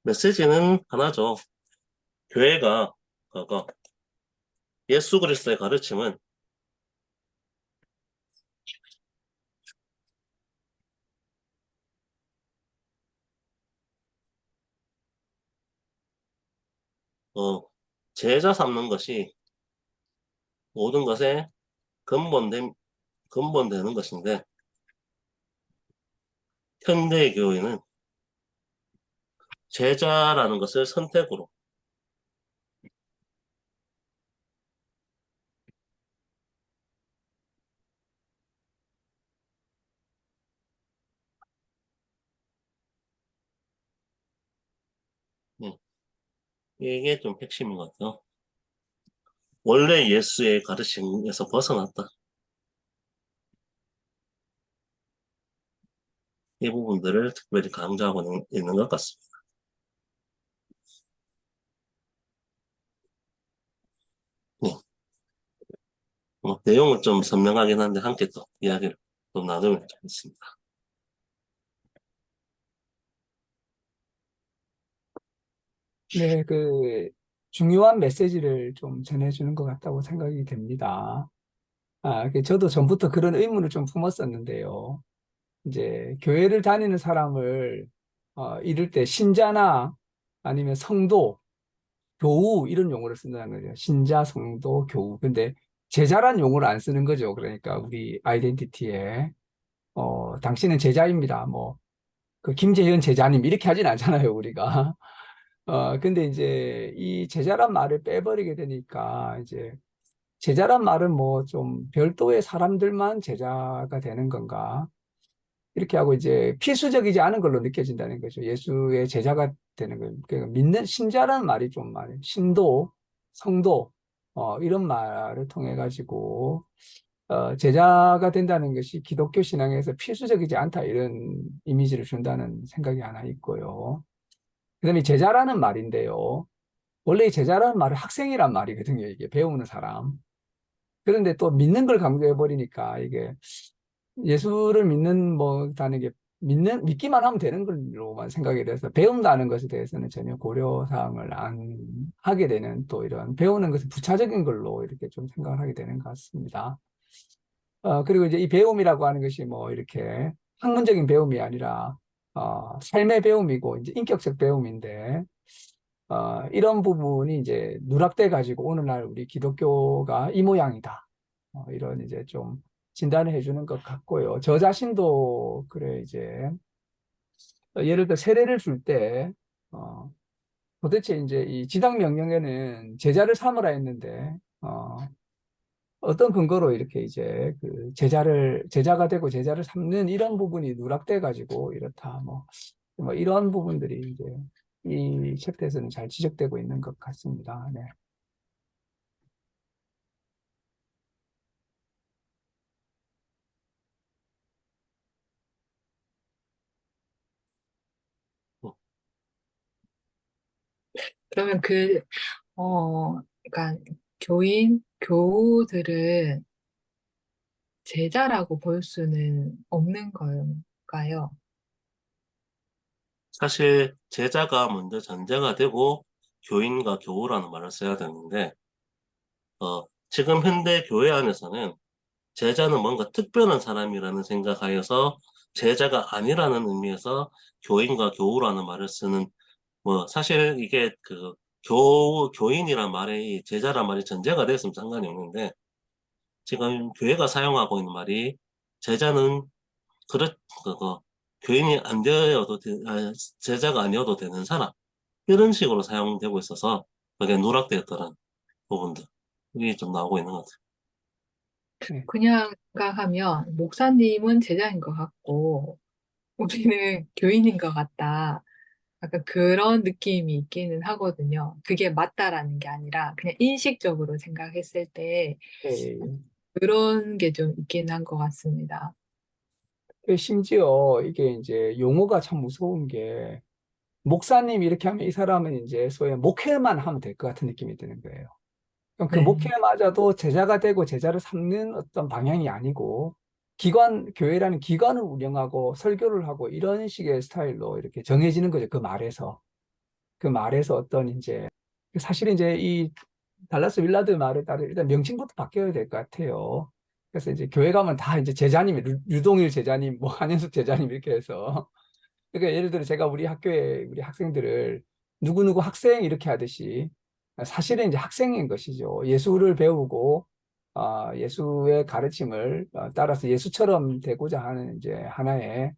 메시지는 하나죠. 교회가 그거 예수 그리스도의 가르침은 어, 제자 삼는 것이 모든 것의 근본되는 것인데, 현대의 교회는 제자라는 것을 선택으로, 음, 이게 좀 핵심인 것 같아요. 원래 예수의 가르침에서 벗어났다. 이 부분들을 특별히 강조하고 있는 것 같습니다. 네. 내용은 좀 선명하긴 한데 함께 또 이야기를 또 나누면 좋겠습니다. 네, 중요한 메시지를 좀 전해주는 것 같다고 생각이 됩니다. 저도 전부터 그런 의문을 좀 품었었는데요. 이제 교회를 다니는 사람을 이를 때 신자나 아니면 성도, 교우 이런 용어를 쓴다는 거죠. 신자, 성도, 교우. 근데 제자란 용어를 안 쓰는 거죠. 그러니까 우리 아이덴티티에 당신은 제자입니다. 뭐 그 김재현 제자님 이렇게 하진 않잖아요, 우리가. 근데 이제 이 제자란 말을 빼버리게 되니까 이제 제자란 말은 뭐 좀 별도의 사람들만 제자가 되는 건가? 이렇게 하고 이제 필수적이지 않은 걸로 느껴진다는 거죠. 예수의 제자가 되는 거예요. 그러니까 믿는 신자라는 말이 좀 많아요. 신도, 성도, 이런 말을 통해 가지고 제자가 된다는 것이 기독교 신앙에서 필수적이지 않다 이런 이미지를 준다는 생각이 하나 있고요. 그다음에 제자라는 말인데요. 원래 이 제자라는 말은 학생이란 말이거든요. 이게 배우는 사람. 그런데 또 믿는 걸 강조해 버리니까 이게 예수를 믿는 다는 게 믿기만 하면 되는 걸로만 생각이 돼서 배운다는 것에 대해서는 전혀 고려 사항을 안 하게 되는 또 이런 배우는 것은 부차적인 걸로 이렇게 좀 생각을 하게 되는 것 같습니다. 그리고 이제 이 배움이라고 하는 것이 뭐 이렇게 학문적인 배움이 아니라 삶의 배움이고 이제 인격적 배움인데 이런 부분이 이제 누락돼 가지고 오늘날 우리 기독교가 이 모양이다. 이런 이제 좀 진단을 해주는 것 같고요. 저 자신도 그래 이제 예를 들어 세례를 줄 때 도대체 이제 이 지당 명령에는 제자를 삼으라 했는데 어떤 근거로 이렇게 이제 그 제자가 되고 제자를 삼는 이런 부분이 누락돼 가지고 이렇다 뭐 이런 부분들이 이제 이 챕터에서는 잘 지적되고 있는 것 같습니다. 네. 음, 그러면 그러니까 교우들은 제자라고 볼 수는 없는 걸까요? 사실 제자가 먼저 전제가 되고 교인과 교우라는 말을 써야 되는데, 지금 현대 교회 안에서는 제자는 뭔가 특별한 사람이라는 생각하여서 제자가 아니라는 의미에서 교인과 교우라는 말을 쓰는, 뭐 사실 이게 교인이란 말이 제자란 말이 전제가 됐으면 상관이 없는데, 지금 교회가 사용하고 있는 말이 제자는 그렇 그거 교인이 안 되어도 제자가 아니어도 되는 사람, 이런 식으로 사용되고 있어서 그게 누락되었다는 부분들 이게 좀 나오고 있는 것 같아요. 네. 그냥 생각하면 목사님은 제자인 것 같고 우리는 교인인 것 같다. 약간 그런 느낌이 있기는 하거든요. 그게 맞다라는 게 아니라 그냥 인식적으로 생각했을 때 네. 그런 게 좀 있긴 한 것 같습니다. 심지어 이게 이제 용어가 참 무서운 게 목사님 이렇게 하면 이 사람은 이제 소위 목회만 하면 될 것 같은 느낌이 드는 거예요. 그럼 그 네. 목회마저도 제자가 되고 제자를 삼는 어떤 방향이 아니고 교회라는 기관을 운영하고 설교를 하고 이런 식의 스타일로 이렇게 정해지는 거죠. 그 말에서. 그 말에서 어떤 이제 사실 이제 이 달라스 윌라드 말에 따르 일단 명칭부터 바뀌어야 될 것 같아요. 그래서 이제 교회 가면 다 이제 제자님, 유동일 제자님, 뭐 한현숙 제자님 이렇게 해서 그러니까 예를 들어 제가 우리 학교에 우리 학생들을 누구누구 학생 이렇게 하듯이 사실은 이제 학생인 것이죠. 예수를 배우고 예수의 가르침을 따라서 예수처럼 되고자 하는 이제 하나의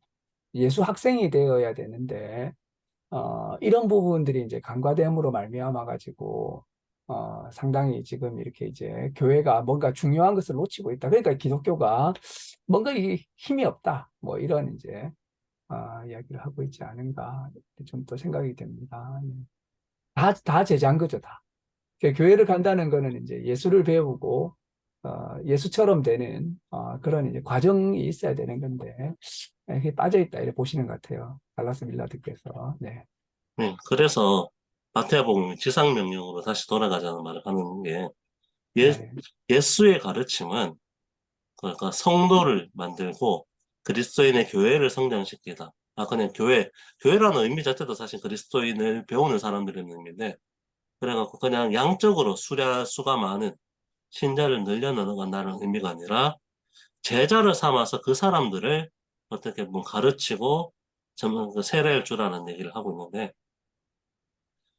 예수 학생이 되어야 되는데 이런 부분들이 이제 간과됨으로 말미암아 가지고 상당히 지금 이렇게 이제 교회가 뭔가 중요한 것을 놓치고 있다. 그러니까 기독교가 뭔가 힘이 없다. 뭐 이런 이제 이야기를 하고 있지 않은가 좀 또 생각이 됩니다. 네. 다 제자인 거죠, 다. 그러니까 교회를 간다는 거는 이제 예수를 배우고 예수처럼 되는 그런 이제 과정이 있어야 되는 건데 이렇게 빠져 있다 이렇게 보시는 것 같아요. 달라스 밀라드께서. 네. 그래서 마태복음 지상명령으로 다시 돌아가자는 말을 하는 게 네. 예수의 가르침은 그러니까 성도를 만들고 그리스도인의 교회를 성장시키다. 그냥 교회라는 의미 자체도 사실 그리스도인을 배우는 사람들의 의미인데, 그래갖고 그냥 양적으로 수가 많은 신자를 늘려나간다는 의미가 아니라 제자를 삼아서 그 사람들을 어떻게 보면 가르치고 전문 그 세례를 주라는 얘기를 하고 있는데,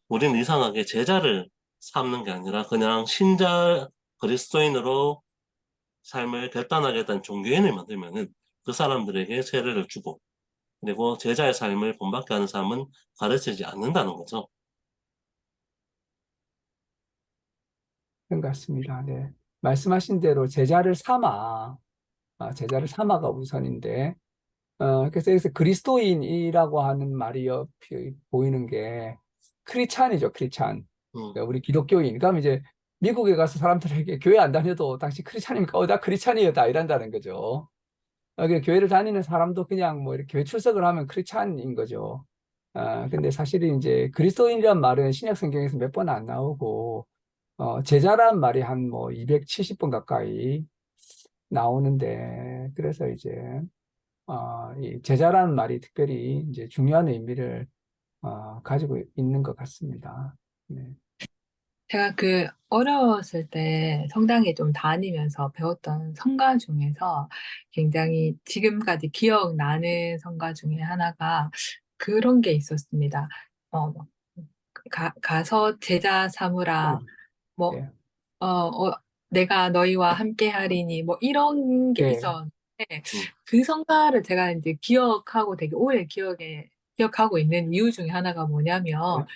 우리는 이상하게 제자를 삼는 게 아니라 그냥 그리스도인으로 삶을 결단하겠다는 종교인을 만들면은 그 사람들에게 세례를 주고, 그리고 제자의 삶을 본받게 하는 삶은 가르치지 않는다는 거죠. 그런 것 같습니다. 네. 말씀하신 대로 제자를 삼아가 우선인데, 그래서 여기서 그리스도인이라고 하는 말이 보이는 게 크리찬이죠, 크리찬. 음, 그러니까 우리 기독교인. 그럼 이제 미국에 가서 사람들에게 교회 안 다녀도 당신 크리찬입니까? 나 크리찬이에요. 다 이런다는 거죠. 교회를 다니는 사람도 그냥 뭐 이렇게 교회 출석을 하면 크리찬인 거죠. 근데 사실은 이제 그리스도인이란 말은 신약 성경에서 몇 번 안 나오고, 제자란 말이 한 뭐 270번 가까이 나오는데, 그래서 이제 이 제자라는 말이 특별히 이제 중요한 의미를 가지고 있는 것 같습니다. 네. 제가 그 어렸을 때 성당에 좀 다니면서 배웠던 성가 중에서 굉장히 지금까지 기억나는 성가 중에 하나가 그런 게 있었습니다. 뭐 가서 제자 삼으라, 뭐, 네. 내가 너희와 함께 하리니, 뭐, 이런 게 네. 있었는데, 음, 그 성가를 제가 이제 기억하고 되게 오래 기억하고 있는 이유 중에 하나가 뭐냐면,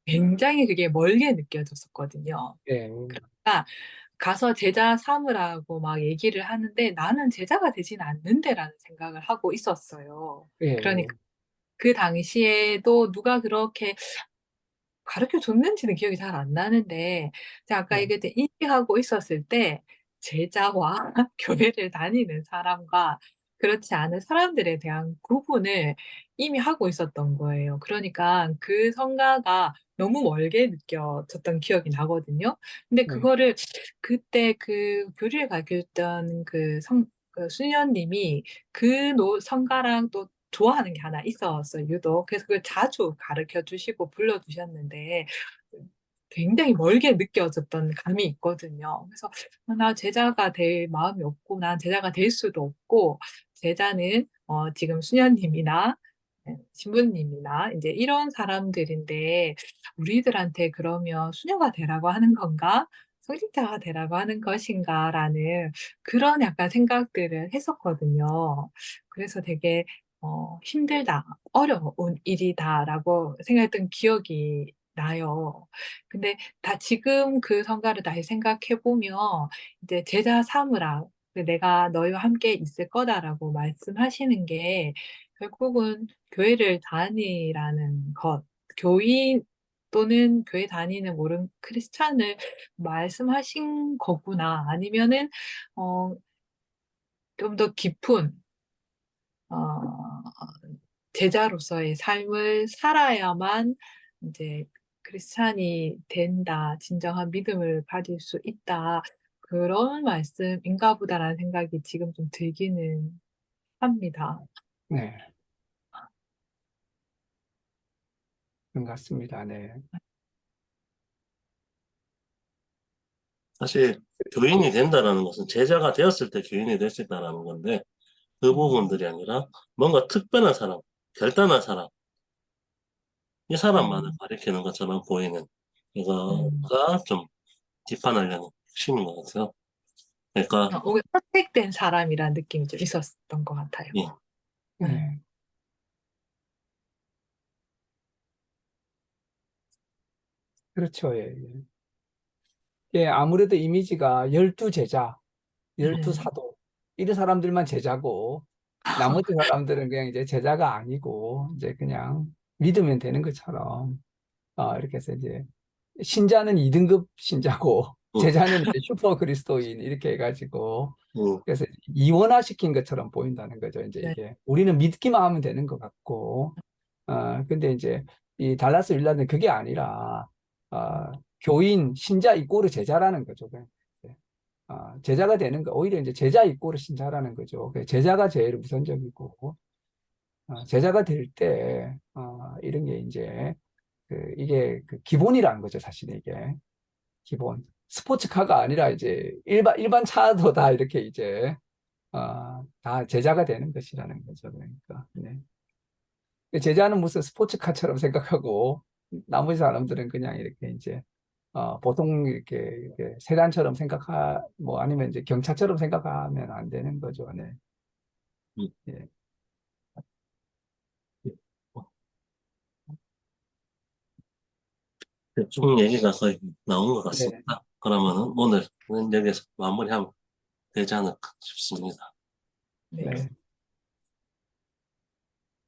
네. 굉장히 그게 멀게 느껴졌었거든요. 네. 그러니까, 가서 제자 삼으라고 막 얘기를 하는데, 나는 제자가 되진 않는데라는 생각을 하고 있었어요. 네. 그러니까, 그 당시에도 누가 그렇게 가르쳐 줬는지는 기억이 잘 안 나는데, 제가 아까 네. 얘기했때 인식하고 있었을 때, 제자와 교회를 다니는 사람과 그렇지 않은 사람들에 대한 구분을 이미 하고 있었던 거예요. 그러니까 그 성가가 너무 멀게 느껴졌던 기억이 나거든요. 근데 네. 그거를 그때 그 교리를 가르쳤던 그 수녀님이 성가랑 또 좋아하는 게 하나 있었어요, 유독. 그래서 그걸 자주 가르쳐 주시고 불러주셨는데, 굉장히 멀게 느껴졌던 감이 있거든요. 그래서 나 제자가 될 마음이 없고, 난 제자가 될 수도 없고, 제자는 지금 수녀님이나 신부님이나 이제 이런 사람들인데, 우리들한테 그러면 수녀가 되라고 하는 건가? 성직자가 되라고 하는 것인가라는 그런 약간 생각들을 했었거든요. 그래서 되게 힘들다, 어려운 일이다라고 생각했던 기억이 나요. 근데 지금 그 성가를 다시 생각해 보면 이제 제자 삼으라, 내가 너희와 함께 있을 거다라고 말씀하시는 게 결국은 교회를 다니라는 것, 교인 또는 교회 다니는 모든 크리스찬을 말씀하신 거구나. 아니면은 좀 더 깊은 어, 제자로서의 삶을 살아야만 이제 크리스찬이 된다, 진정한 믿음을 가질 수 있다. 그런 말씀인가 보다라는 생각이 지금 좀 들기는 합니다. 네. 그런 것 같습니다. 네. 사실 교인이 된다라는 것은 제자가 되었을 때 교인이 될 수 있다라는 건데 그 부분들이 아니라 뭔가 특별한 사람, 결단한 사람, 이 사람만을 음, 가리키는 것처럼 보이는 음. 이거가 좀 뒷판하려는 핵심인 것 같아요. 그러니까 오히려 선택된 사람이라는 느낌이 좀 있었던 것 같아요. 예, 네. 음, 그렇죠. 예, 예. 예, 아무래도 이미지가 열두 제자, 열두 네. 사도, 이런 사람들만 제자고, 나머지 사람들은 그냥 이제 제자가 아니고, 이제 그냥 믿으면 되는 것처럼, 이렇게 해서 이제, 신자는 2등급 신자고, 음, 제자는 이제 슈퍼 그리스도인, 이렇게 해가지고, 음, 그래서 이원화시킨 것처럼 보인다는 거죠. 이제 네. 이게. 우리는 믿기만 하면 되는 것 같고, 근데 이제 이 달라스 윌라는 그게 아니라, 어, 교인, 신자 이꼬르 제자라는 거죠. 그냥. 제자가 되는 거, 오히려 이제 제자 이꼬르 신자라는 거죠. 제자가 제일 우선적이고, 제자가 될 때, 이런 게 이제, 이게 그 기본이라는 거죠. 사실 이게. 기본. 스포츠카가 아니라 이제 일반 차도 다 이렇게 이제, 다 제자가 되는 것이라는 거죠. 그러니까. 네. 제자는 무슨 스포츠카처럼 생각하고, 나머지 사람들은 그냥 이렇게 이제, 보통 이렇게 세단처럼 뭐 아니면 이제 경차처럼 생각하면 안 되는 거죠. 네. 음. 예. 대충 얘기가 거의 나온 것 네. 같습니다. 그러면은 오늘은 여기서 마무리하면 되지 않을까 싶습니다. 네. 네.